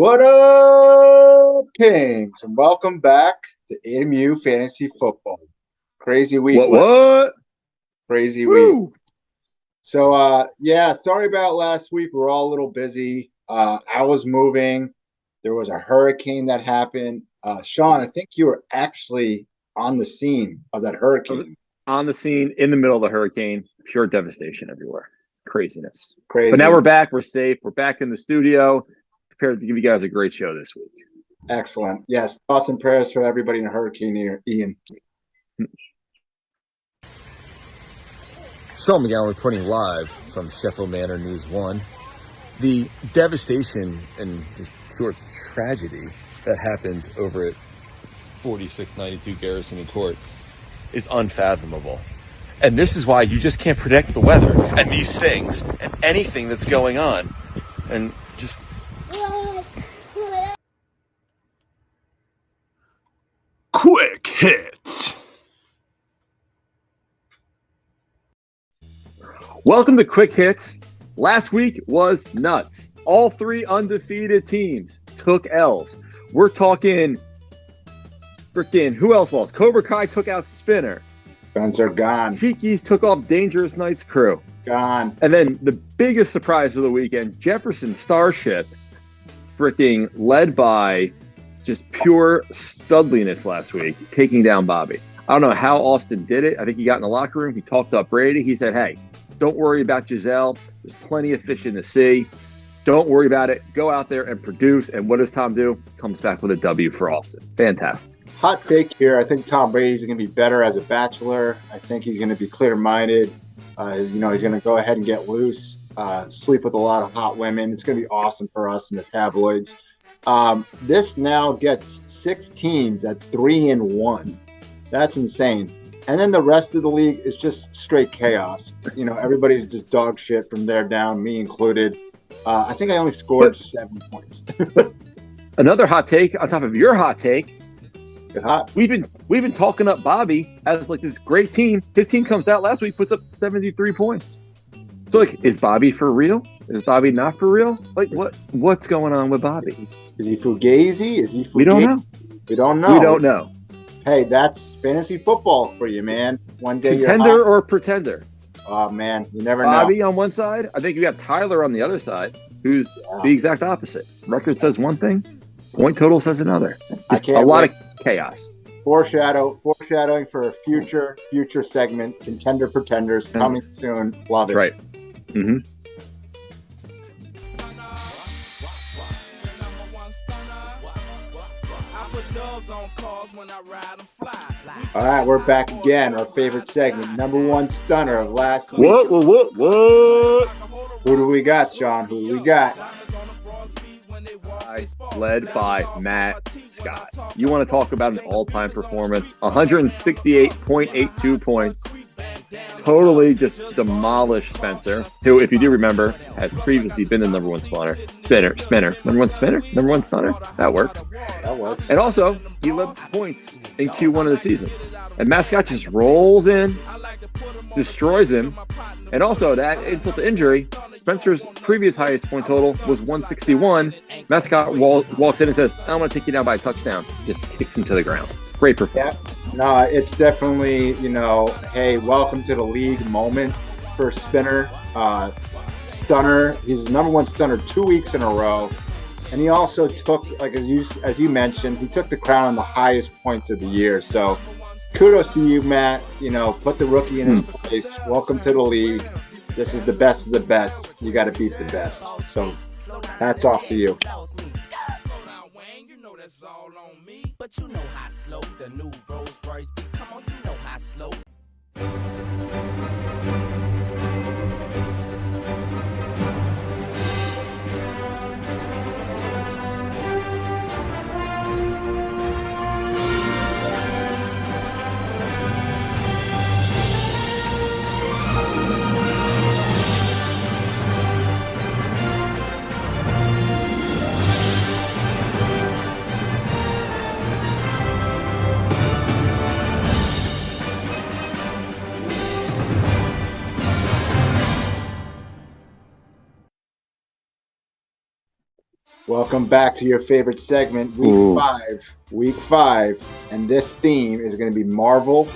What up, Kings? And welcome back to MU Fantasy Football. Crazy week. What? Crazy Woo. week. So, sorry about last week. We're all a little busy. I was moving. There was a hurricane that happened. Sean, I think you were actually on the scene of that hurricane. On the scene, in the middle of the hurricane. Pure devastation everywhere. Craziness. Crazy. But now we're back. We're safe. We're back in the studio. Prepared to give you guys a great show this week. Excellent. Yes. Thoughts and prayers for everybody in Hurricane Ian. Sean McGowan reporting live from Sheffield Manor News 1. The devastation and just pure tragedy that happened over at 4692 Garrison Court is unfathomable. And this is why you just can't predict the weather and these things and anything that's going on. And just... Quick hits. Welcome to Quick Hits. Last week was nuts. All three undefeated teams took L's. We're talking freaking who else lost? Cobra Kai took out Spinner. Guns are gone. Cheekies took off Dangerous Knight's crew. Gone. And then the biggest surprise of the weekend, Jefferson Starship, freaking led by just pure studliness last week, taking down Bobby. I don't know how Austin did it. I think he got in the locker room. He talked up Brady. He said, hey, don't worry about Giselle. There's plenty of fish in the sea. Don't worry about it. Go out there and produce. And what does Tom do? Comes back with a W for Austin. Fantastic. Hot take here. I think Tom Brady's going to be better as a bachelor. I think he's going to be clear-minded. He's going to go ahead and get loose, sleep with a lot of hot women. It's going to be awesome for us in the tabloids. This now gets 6 teams at 3-1. That's insane. And then the rest of the league is just straight chaos. Everybody's just dog shit from there down, me included. I think I only scored 7 points. Another hot take on top of your hot take. Get hot. We've been talking up Bobby as like this great team. His team comes out last week, puts up 73 points. So like, is Bobby for real? Is Bobby not for real? Like what's going on with Bobby? Is he fugazi? Is he fugazi? We don't know. We don't know. We don't know. Hey, that's fantasy football for you, man. One day contender you're hot. or pretender. Oh man, you never know. Bobby on one side. I think you have Tyler on the other side, who's the exact opposite. Record says one thing, point total says another. Just a lot of chaos. Foreshadowing for a future segment. Contender pretenders coming soon. Love it. Right. Mm-hmm. All right, we're back again. Our favorite segment, number one stunner of last week. What? Who do we got, Sean? Who do we got? Led by Matt Scott. You want to talk about an all-time performance? 168.82 points. Totally just demolished Spencer, who, if you do remember, has previously been the number one spinner. Number one spinner? Number one stunner? That works. And also, he led points in Q1 of the season. And Matt Scott just rolls in, destroys him. And also, that insult to injury, Spencer's previous highest point total was 161. Matt Scott walks in and says, I'm going to take you down by a touchdown. Just kicks him to the ground. Great performance. Yeah. No, it's definitely, hey, welcome to the league moment for Spinner. Stunner. He's the number one stunner 2 weeks in a row. And he also took, like as you mentioned, he took the crown on the highest points of the year. So kudos to you, Matt. Put the rookie in his place. Welcome to the league. This is the best of the best. You got to beat the best. So hats off to you. But you know how slow the new Rolls Royce be. Come on, you know how slow. Welcome back to your favorite segment, Week 5, and this theme is going to be Marvel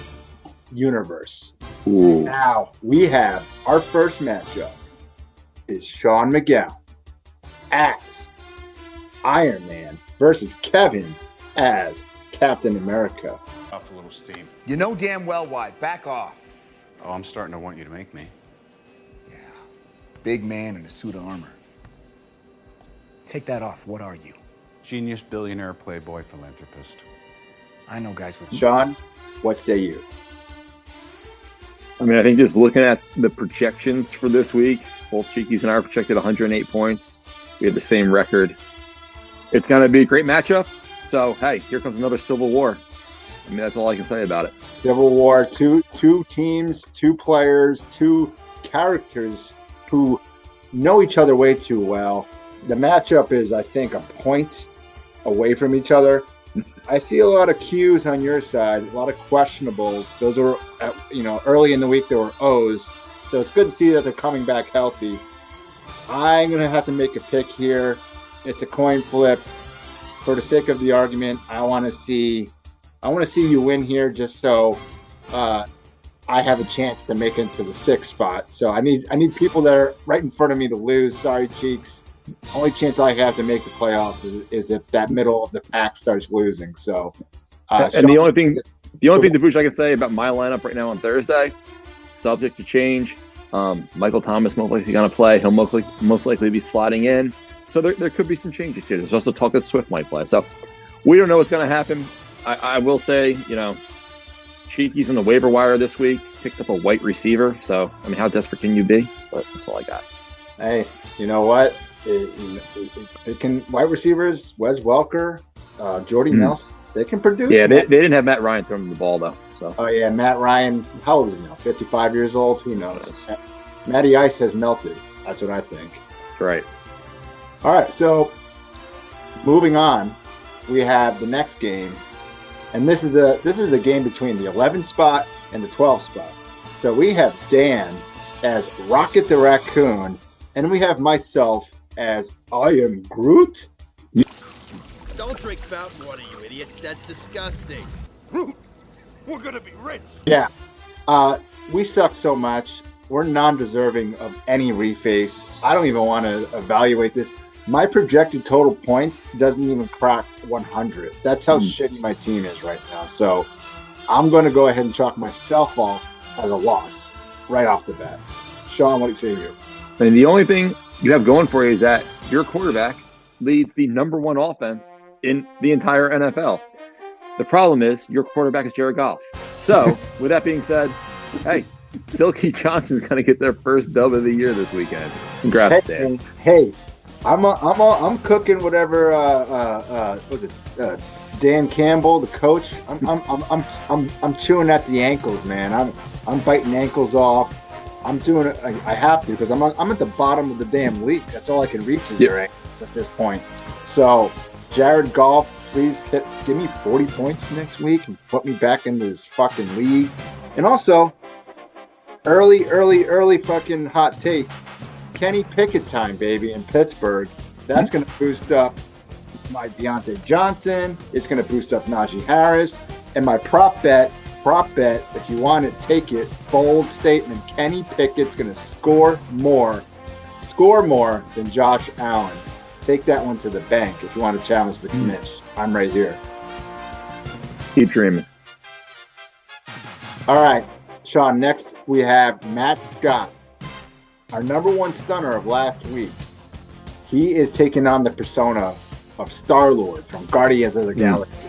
Universe. Ooh. Now, we have our first matchup is Sean Miguel as Iron Man versus Kevin as Captain America. Off a little steam. You know damn well why. Back off. Oh, I'm starting to want you to make me. Yeah. Big man in a suit of armor. Take that off. What are you? Genius, billionaire, playboy, philanthropist. I know guys with... Sean, what say you? I mean, I think just looking at the projections for this week, both Cheekies and I are projected 108 points. We have the same record. It's going to be a great matchup. So, hey, here comes another Civil War. I mean, that's all I can say about it. Civil War, two teams, 2 players, 2 characters who know each other way too well. The matchup is, I think, a point away from each other. I see a lot of Qs on your side, a lot of questionables. Those were, early in the week there were Os. So it's good to see that they're coming back healthy. I'm going to have to make a pick here. It's a coin flip. For the sake of the argument, I want to see you win here just so I have a chance to make it to the 6th spot. So I need people that are right in front of me to lose. Sorry, Cheeks. Only chance I have to make the playoffs is if that middle of the pack starts losing. So, and Sean, the only thing, Debush, I can say about my lineup right now on Thursday, subject to change. Michael Thomas most likely going to play. He'll most likely be sliding in. So there could be some changes here. There's also talk that Swift might play. So we don't know what's going to happen. I will say, Cheeky's in the waiver wire this week. Picked up a white receiver. So, I mean, how desperate can you be? But that's all I got. Hey, you know what? It can wide receivers, Wes Welker, Jordy Nelson, they can produce. Yeah, they didn't have Matt Ryan throwing the ball though. So. Oh yeah, Matt Ryan. How old is he now? 55 years old. Who knows? Matty Ice has melted. That's what I think. That's right. All right, so moving on, we have the next game, and this is a game between the 11th spot and the 12th spot. So we have Dan as Rocket the Raccoon, and we have myself as I am Groot. Don't drink fountain water, you idiot. That's disgusting. Groot, we're gonna be rich. Yeah. We suck so much. We're non-deserving of any reface. I don't even want to evaluate this. My projected total points doesn't even crack 100. That's how shitty my team is right now. So I'm going to go ahead and chalk myself off as a loss right off the bat. Sean, what do you say here? And the only thing you have going for you is that your quarterback leads the #1 offense in the entire NFL. The problem is your quarterback is Jared Goff. So with that being said, hey, Silky Johnson's going to get their first dub of the year this weekend. Congrats, Dan. Hey, I'm cooking whatever. Was it Dan Campbell, the coach? I'm chewing at the ankles, man. I'm biting ankles off. I'm doing it. I have to because I'm at the bottom of the damn league. That's all I can reach is their ankles at this point. So, Jared Goff, please give me 40 points next week and put me back into this fucking league. And also, early fucking hot take. Kenny Pickett time, baby, in Pittsburgh. That's going to boost up my Deontay Johnson. It's going to boost up Najee Harris. And my prop bet, if you want to take it, bold statement, Kenny Pickett's going to score more than Josh Allen. Take that one to the bank if you want to challenge the commish. I'm right here. Keep dreaming. All right, Sean, next we have Matt Scott, our #1 stunner of last week. He is taking on the persona of Star-Lord from Guardians of the Galaxy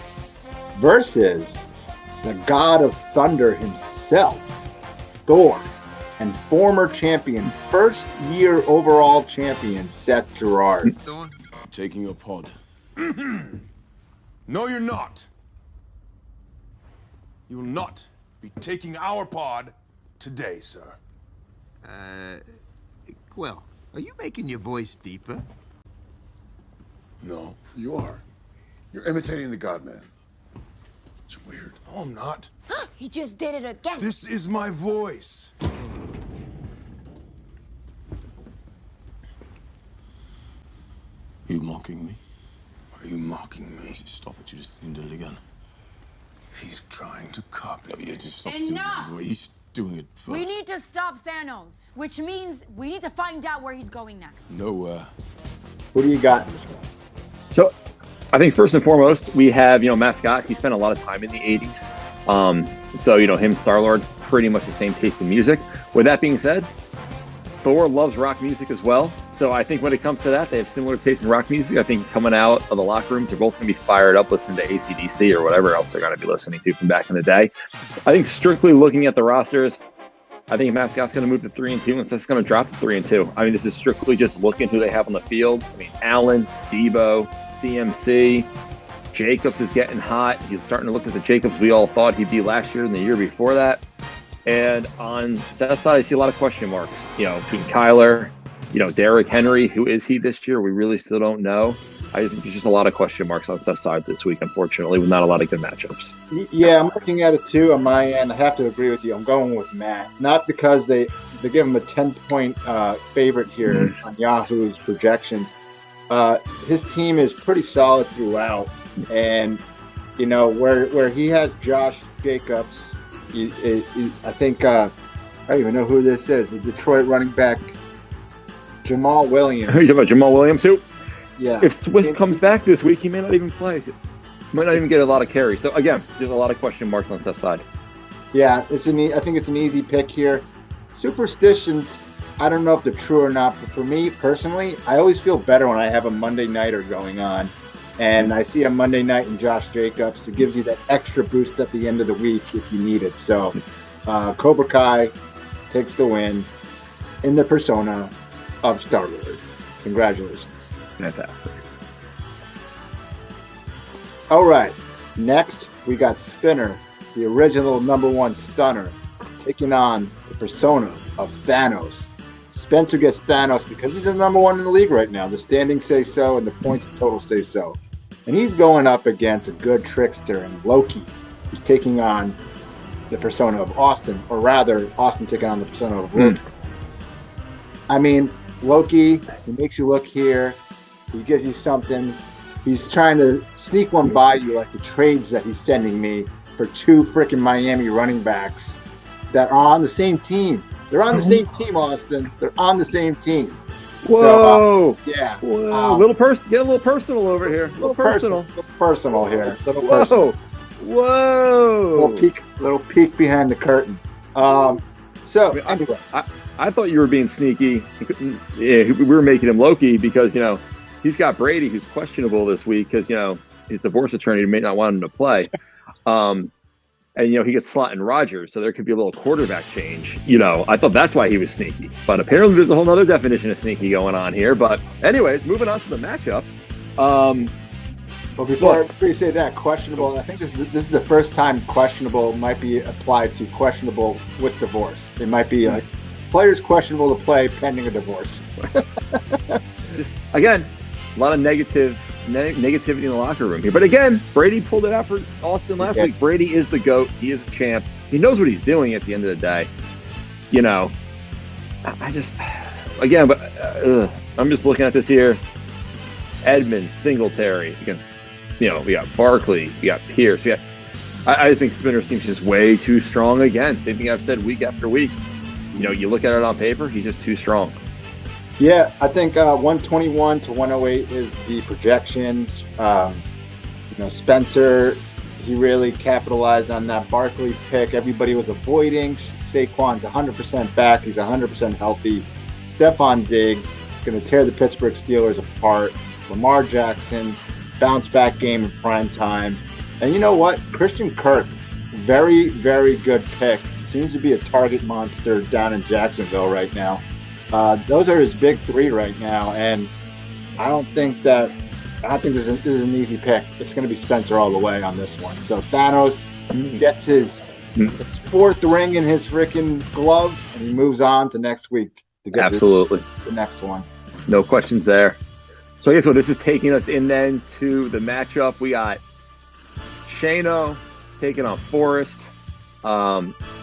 versus the God of Thunder himself, Thor, and former champion, first-year overall champion, Seth Gerard. Taking your pod. No, you're not. You will not be taking our pod today, sir. Quill, are you making your voice deeper? No, you are. You're imitating the God-Man. It's weird. No, I'm not. He just did it again. This is my voice. Are you mocking me? Are you mocking me? Stop it, you just didn't do it again. He's trying to copy. No, yeah, just stop Enough! doing it. He's doing it first. We need to stop Thanos, which means we need to find out where he's going next. No, Who do you got in this one? So I think first and foremost, we have, Matt Scott. He spent a lot of time in the 80s. So, him, Star-Lord, pretty much the same taste in music. With that being said, Thor loves rock music as well. So I think when it comes to that, they have similar taste in rock music. I think coming out of the locker rooms, they're both going to be fired up listening to AC/DC or whatever else they're going to be listening to from back in the day. I think strictly looking at the rosters, I think Matt Scott's going to move to 3-2 and Seth's going to drop to 3-2. I mean, this is strictly just looking who they have on the field. I mean, Allen, Debo, CMC, Jacobs is getting hot. He's starting to look at the Jacobs we all thought he'd be last year and the year before that. And on Seth's side, I see a lot of question marks, between Kyler, Derrick Henry. Who is he this year? We really still don't know. I think there's just a lot of question marks on Seth's side this week, unfortunately, with not a lot of good matchups. Yeah, I'm looking at it too on my end. I have to agree with you. I'm going with Matt. Not because they give him a 10-point favorite here on Yahoo's projections. His team is pretty solid throughout. And, where he has Josh Jacobs, I think, I don't even know who this is, the Detroit running back, Jamal Williams. You talking about Jamal Williams, too? Yeah. If Swift comes back this week, he may not even play. Might not even get a lot of carries. So, again, there's a lot of question marks on Seth's side. Yeah, I think it's an easy pick here. Superstitions, I don't know if they're true or not, but for me, personally, I always feel better when I have a Monday nighter going on. And I see a Monday night in Josh Jacobs. It gives you that extra boost at the end of the week if you need it. So, Cobra Kai takes the win in the persona of Star-Lord. Congratulations. Fantastic. All right. Next, we got Spinner, the original #1 stunner, taking on the persona of Thanos. Spencer gets Thanos because he's the #1 in the league right now. The standings say so, and the points total say so. And he's going up against a good trickster in Loki, who's taking on the persona of Austin, or rather, Austin taking on the persona of Loki. I mean, Loki, he makes you look here. He gives you something. He's trying to sneak one by you, like the trades that he's sending me for 2 freaking Miami running backs that are on the same team. They're on the same team, Austin. They're on the same team. Whoa! So, yeah. Whoa. Get a little personal over here. A little personal. Little personal here. Whoa! Whoa! Little peek behind the curtain. Anyway. I thought you were being sneaky. Yeah, we were making him Loki because, he's got Brady, who's questionable this week because, his divorce attorney may not want him to play. And, he gets slot in Rodgers, so there could be a little quarterback change. I thought that's why he was sneaky. But apparently there's a whole other definition of sneaky going on here. But anyways, moving on to the matchup. Well, before you say that, questionable, I think this is the first time questionable might be applied to questionable with divorce. It might be like players questionable to play pending a divorce. Just, again, a lot of negativity in the locker room here. But again, Brady pulled it out for Austin last week. Brady is the GOAT. He is a champ. He knows what he's doing at the end of the day. I'm just looking at this here. Edmonds, Singletary against, we got Barkley, we got Pierce. I just think Spinner seems just way too strong again. Same thing I've said week after week. You look at it on paper, he's just too strong. Yeah, I think 121 to 108 is the projections. Spencer, he really capitalized on that Barkley pick. Everybody was avoiding. Saquon's 100% back. He's 100% healthy. Stephon Diggs going to tear the Pittsburgh Steelers apart. Lamar Jackson, bounce back game in prime time. And you know what? Christian Kirk, very, very good pick. Seems to be a target monster down in Jacksonville right now. Those are his big 3 right now, and I don't think this is an easy pick. It's going to be Spencer all the way on this one. So Thanos gets his 4th ring in his freaking glove, and he moves on to next week to get absolutely the next one. No questions there. So I guess what this is taking us in then to the matchup. We got Shano taking on Forrest.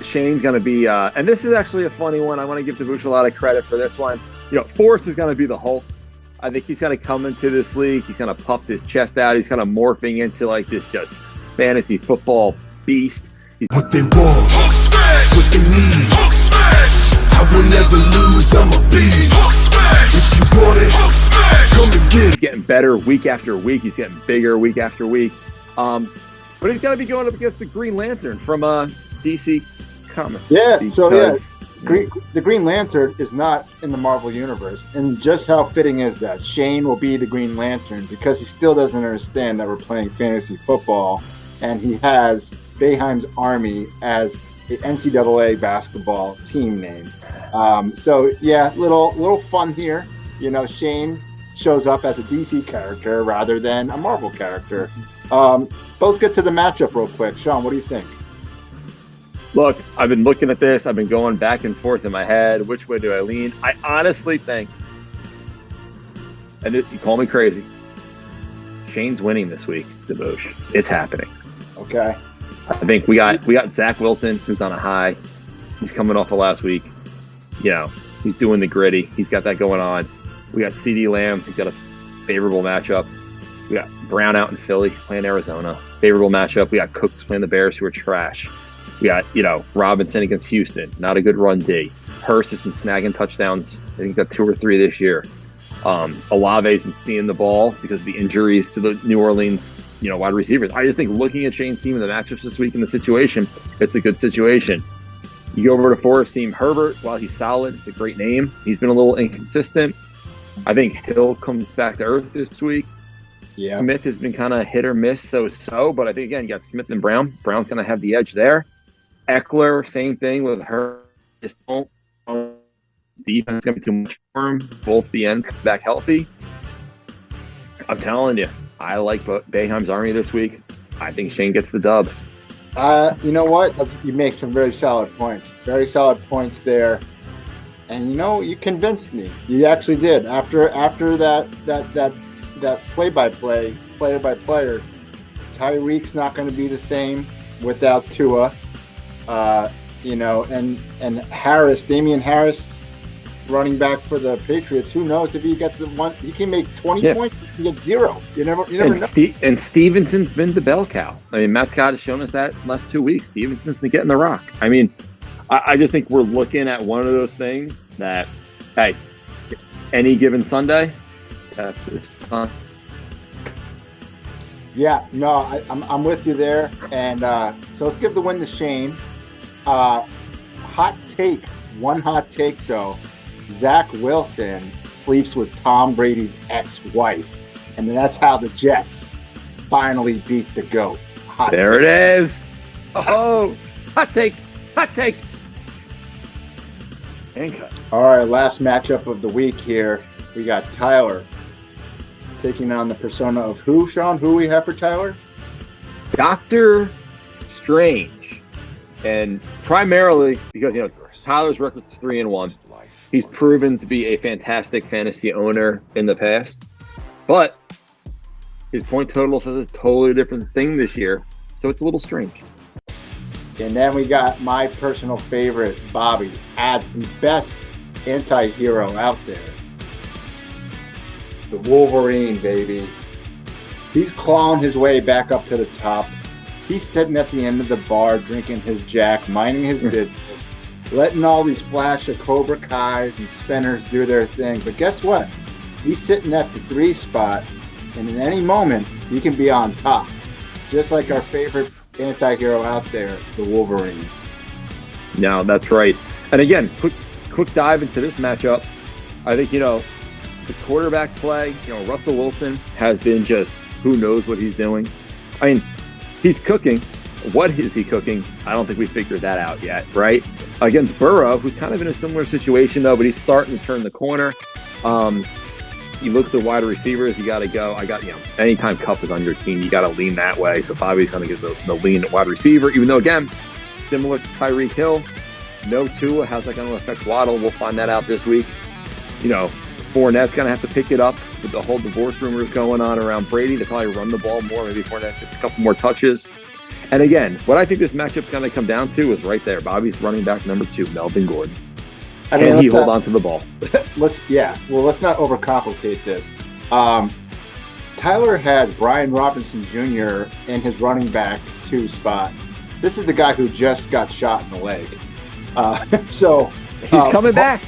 Shane's going to be, and this is actually a funny one. I want to give Davush a lot of credit for this one. Forrest is going to be the Hulk. I think he's kind of come into this league. He's kind of puffed his chest out. He's kind of morphing into like this just fantasy football beast. What they want, Hulk smash. What they need, Hulk smash. I will never lose, I'm a beast. Hulk smash. If you want it, Hulk smash. Come and get it. He's getting better week after week. He's getting bigger week after week. But he's got to be going up against the Green Lantern from DC Comics. Yeah, because, the Green Lantern is not in the Marvel Universe. And just how fitting is that? Shane will be the Green Lantern because he still doesn't understand that we're playing fantasy football. And he has Bayheim's Army as the NCAA basketball team name. So, yeah, little fun here. You know, Shane shows up as a DC character rather than a Marvel character. But let's get to the matchup real quick. Sean, what do you think? Look, I've been looking at this. I've been going back and forth in my head. Which way do I lean? I honestly think, and you call me crazy, Shane's winning this week, Debauche. It's happening. Okay. I think we got Zach Wilson, who's on a high. He's coming off of last week. You know, he's doing the gritty. He's got that going on. We got CeeDee Lamb. He's got a favorable matchup. We got Brown out in Philly. He's playing Arizona. Favorable matchup. We got Cooks playing the Bears, who are trash. We got, Robinson against Houston. Not a good run D. Hurst has been snagging touchdowns. I think got 2 or 3 this year. Olave's been seeing the ball because of the injuries to the New Orleans, wide receivers. I just think looking at Shane's team and the matchups this week in the situation, it's a good situation. You go over to Forest team, Herbert, while he's solid, it's a great name. He's been a little inconsistent. I think Hill comes back to earth this week. Yeah. Smith has been kind of hit or miss, so, but I think, again, you got Smith and Brown. Brown's going to have the edge there. Eckler, same thing with her. Just don't. Defense is going to be too much for him. Both the ends come back healthy. I'm telling you, I like Bayheim's Army this week. I think Shane gets the dub. You know what? You make some very solid points. Very solid points there. And you convinced me. You actually did. After that play-by-play, player-by-player, Tyreek's not going to be the same without Tua. And Harris, Damian Harris, running back for the Patriots. Who knows if he gets one? He can make 20 points. He can get 0. You never know. And Stevenson's been the bell cow. I mean, Matt Scott has shown us that last 2 weeks. Stevenson's been getting the rock. I mean, I just think we're looking at one of those things that, hey, any given Sunday, that's the sun. Yeah, no, I'm with you there. And so let's give the win to Shane. One hot take though. Zach Wilson sleeps with Tom Brady's ex-wife, and that's how the Jets finally beat the GOAT. There it is. Oh, hot take. And cut. All right, last matchup of the week here. We got Tyler taking on the persona of who, Sean? Who we have for Tyler? Doctor Strange. And primarily because, Tyler's record is 3-1. He's proven to be a fantastic fantasy owner in the past. But his point total says a totally different thing this year. So it's a little strange. And then we got my personal favorite, Bobby, as the best anti-hero out there. The Wolverine, baby. He's clawing his way back up to the top. He's sitting at the end of the bar, drinking his Jack, minding his business, letting all these flash of Cobra Kais and spinners do their thing. But guess what? He's sitting at the 3 spot, and in any moment, he can be on top. Just like our favorite anti-hero out there, the Wolverine. No, that's right. And again, quick dive into this matchup. I think, the quarterback play, Russell Wilson has been just, who knows what he's doing. I mean, he's cooking. What is he cooking? I don't think we figured that out yet, right? Against Burrow, who's kind of in a similar situation, though, but he's starting to turn the corner. You look at the wide receivers, you got to go. Anytime Kupp is on your team, you got to lean that way. So Bobby's going to get the lean at wide receiver, even though, again, similar to Tyreek Hill, no Tua. How's that going to affect Waddle? We'll find that out this week. Fournette's going to have to pick it up with the whole divorce rumors going on around Brady. They'll probably run the ball more. Maybe Fournette gets a couple more touches. And again, what I think this matchup's going to come down to is right there. Bobby's running back number 2, Melvin Gordon. I Can he let's hold not- on to the ball? Let's not overcomplicate this. Tyler has Brian Robinson Jr. in his running back 2 spot. This is the guy who just got shot in the leg. So He's coming back.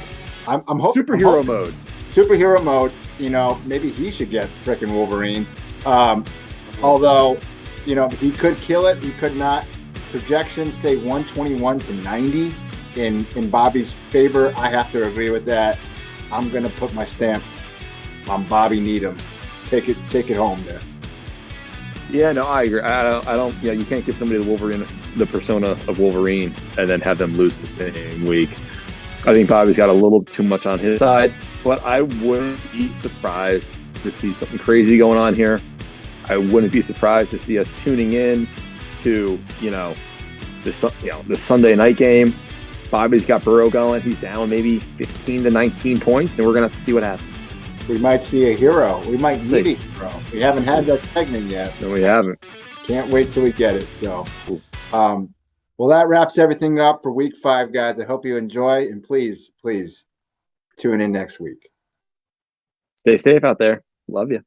I'm hoping Superhero mode. Superhero mode. You know, maybe he should get frickin' Wolverine. Although, you know, he could kill it. He could not. Projections say 121 to 90 in Bobby's favor. I have to agree with that. I'm gonna put my stamp on Bobby Needham. Take it home there. Yeah, no, I agree. I don't. Yeah, you can't give somebody the persona of Wolverine, and then have them lose the same week. I think Bobby's got a little too much on his side, but I wouldn't be surprised to see something crazy going on here. I wouldn't be surprised to see us tuning in to the Sunday night game. Bobby's got Burrow going. He's down maybe 15 to 19 points, and we're gonna have to see what happens. We might see a hero. We might need a hero. We haven't had that segment yet. No, we haven't. Can't wait till we get it. So, well, that wraps everything up for week 5, guys. I hope you enjoy, and please tune in next week. Stay safe out there. Love you.